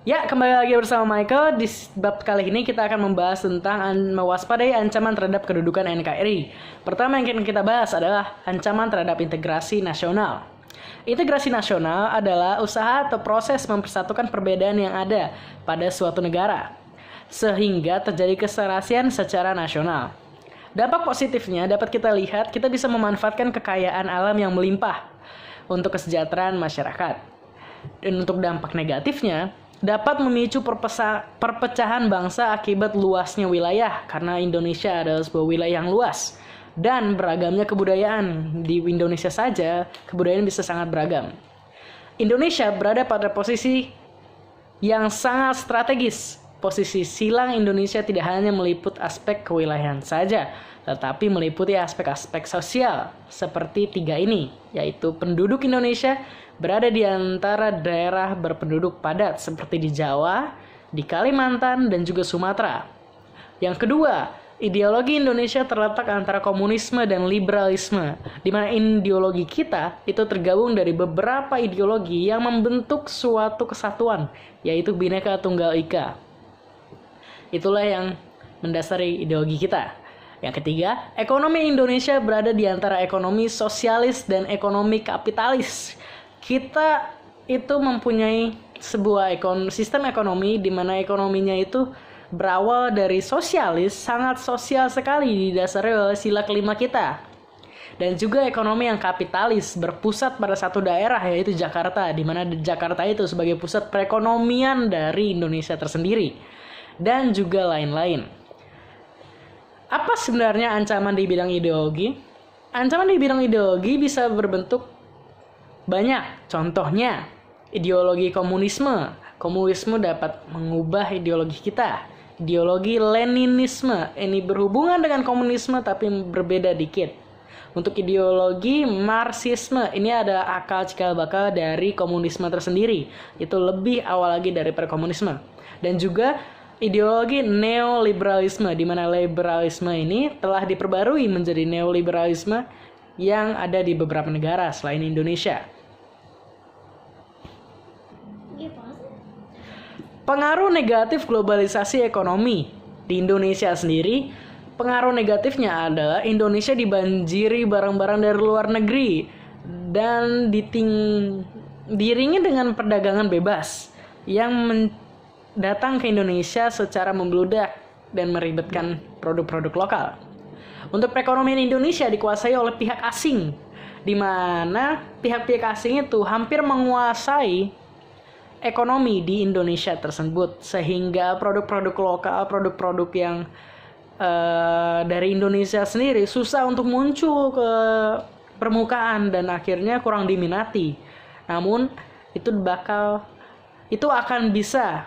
Ya, kembali lagi bersama Michael. Di bab kali ini kita akan membahas tentang mewaspadai ancaman terhadap kedudukan NKRI. Pertama yang akan kita bahas adalah ancaman terhadap integrasi nasional. Integrasi nasional adalah usaha atau proses mempersatukan perbedaan yang ada pada suatu negara, sehingga terjadi keserasian secara nasional. Dampak positifnya dapat kita lihat, kita bisa memanfaatkan kekayaan alam yang melimpah untuk kesejahteraan masyarakat. Dan untuk dampak negatifnya, dapat memicu perpecahan bangsa akibat luasnya wilayah, karena Indonesia adalah sebuah wilayah yang luas dan beragamnya kebudayaan. Di Indonesia saja kebudayaan bisa sangat beragam. Indonesia berada pada posisi yang sangat strategis. Posisi silang Indonesia tidak hanya meliput aspek kewilayahan saja, tetapi meliputi aspek-aspek sosial seperti tiga ini, yaitu penduduk Indonesia berada di antara daerah berpenduduk padat seperti di Jawa, di Kalimantan, dan juga Sumatera. Yang kedua, ideologi Indonesia terletak antara komunisme dan liberalisme, di mana ideologi kita itu tergabung dari beberapa ideologi yang membentuk suatu kesatuan, yaitu Bhinneka Tunggal Ika. Itulah yang mendasari ideologi kita. Yang ketiga, ekonomi Indonesia berada di antara ekonomi sosialis dan ekonomi kapitalis. Kita itu mempunyai sebuah sistem ekonomi di mana ekonominya itu berawal dari sosialis, sangat sosial sekali, didasari oleh sila kelima kita. Dan juga ekonomi yang kapitalis, berpusat pada satu daerah, yaitu Jakarta, di mana Jakarta itu sebagai pusat perekonomian dari Indonesia tersendiri. Dan juga lain-lain. Apa sebenarnya ancaman di bidang ideologi? Ancaman di bidang ideologi bisa berbentuk banyak. Contohnya, ideologi komunisme. Komunisme dapat mengubah ideologi kita. Ideologi Leninisme, ini berhubungan dengan komunisme tapi berbeda dikit. Untuk ideologi Marxisme, ini ada akal cikal bakal dari komunisme tersendiri. Itu lebih awal lagi daripada komunisme. Dan juga ideologi neoliberalisme, di mana liberalisme ini telah diperbarui menjadi neoliberalisme yang ada di beberapa negara selain Indonesia. Pengaruh negatif globalisasi ekonomi di Indonesia sendiri, pengaruh negatifnya adalah Indonesia dibanjiri barang-barang dari luar negeri dan diiringi dengan perdagangan bebas yang datang ke Indonesia secara membludak dan meribetkan produk-produk lokal. Untuk perekonomian Indonesia dikuasai oleh pihak asing, di mana pihak-pihak asing itu hampir menguasai ekonomi di Indonesia tersebut, sehingga produk-produk lokal, produk-produk yang dari Indonesia sendiri susah untuk muncul ke permukaan dan akhirnya kurang diminati. Namun itu akan bisa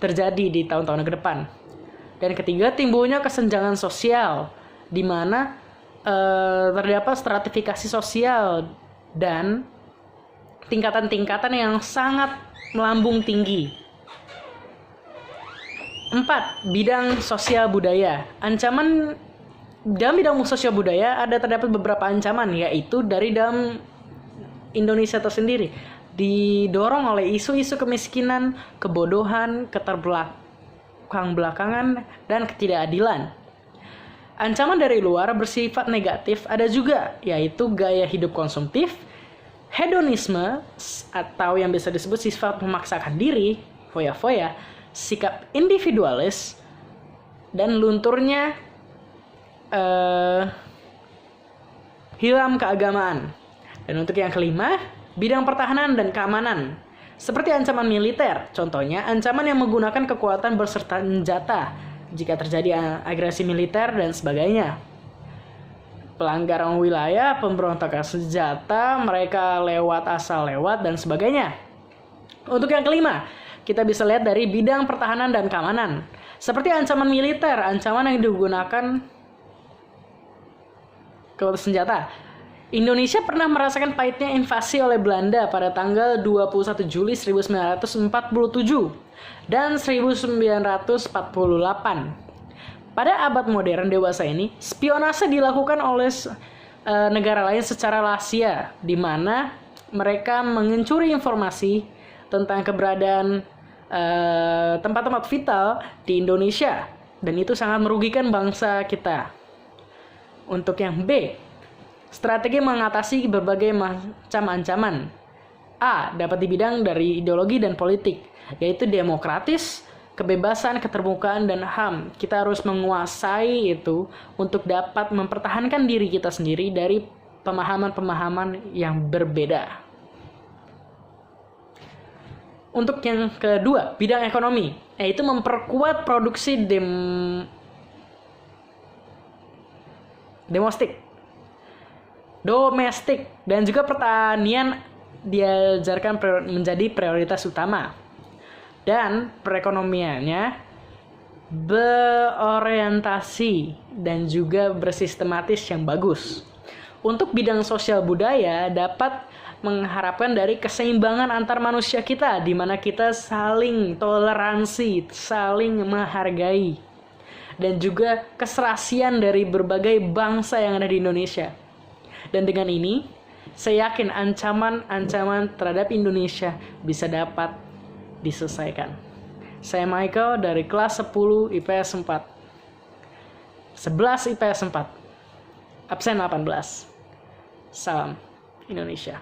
terjadi di tahun-tahun ke depan. Dan ketiga, timbulnya kesenjangan sosial, di mana terdapat stratifikasi sosial dan tingkatan-tingkatan yang sangat melambung tinggi. 4. Bidang sosial budaya. Ancaman dalam bidang sosial budaya terdapat beberapa ancaman, yaitu dari dalam Indonesia tersendiri, didorong oleh isu-isu kemiskinan, kebodohan, keterbelakangan, dan ketidakadilan. Ancaman dari luar bersifat negatif ada juga, yaitu gaya hidup konsumtif, hedonisme atau yang bisa disebut sifat memaksakan diri, foya-foya, sikap individualis, dan lunturnya hilang keagamaan. Dan untuk yang kelima, bidang pertahanan dan keamanan, seperti ancaman militer, contohnya ancaman yang menggunakan kekuatan berserta senjata jika terjadi agresi militer dan sebagainya. Pelanggaran wilayah, pemberontakan senjata, mereka asal lewat, dan sebagainya. Untuk yang kelima, kita bisa lihat dari bidang pertahanan dan keamanan. Seperti ancaman militer, ancaman yang digunakan kekuatan senjata. Indonesia pernah merasakan pahitnya invasi oleh Belanda pada tanggal 21 Juli 1947 dan 1948. Pada abad modern dewasa ini, spionase dilakukan oleh negara lain secara rahasia, di mana mereka mencuri informasi tentang keberadaan tempat-tempat vital di Indonesia, dan itu sangat merugikan bangsa kita. Untuk yang B, strategi mengatasi berbagai macam ancaman. A, dapat di bidang dari ideologi dan politik, yaitu demokratis, kebebasan, keterbukaan, dan HAM. Kita harus menguasai itu untuk dapat mempertahankan diri kita sendiri dari pemahaman-pemahaman yang berbeda. Untuk yang kedua, bidang ekonomi, yaitu memperkuat produksi domestik, dan juga pertanian diajarkan menjadi prioritas utama. Dan perekonomiannya berorientasi dan juga bersistematis yang bagus. Untuk bidang sosial budaya dapat mengharapkan dari keseimbangan antar manusia kita, di mana kita saling toleransi, saling menghargai, dan juga keserasian dari berbagai bangsa yang ada di Indonesia. Dan dengan ini, saya yakin ancaman-ancaman terhadap Indonesia bisa dapat diselesaikan. Saya Michael dari kelas 10 IPS 4. 11 IPS 4. Absen 18. Salam Indonesia.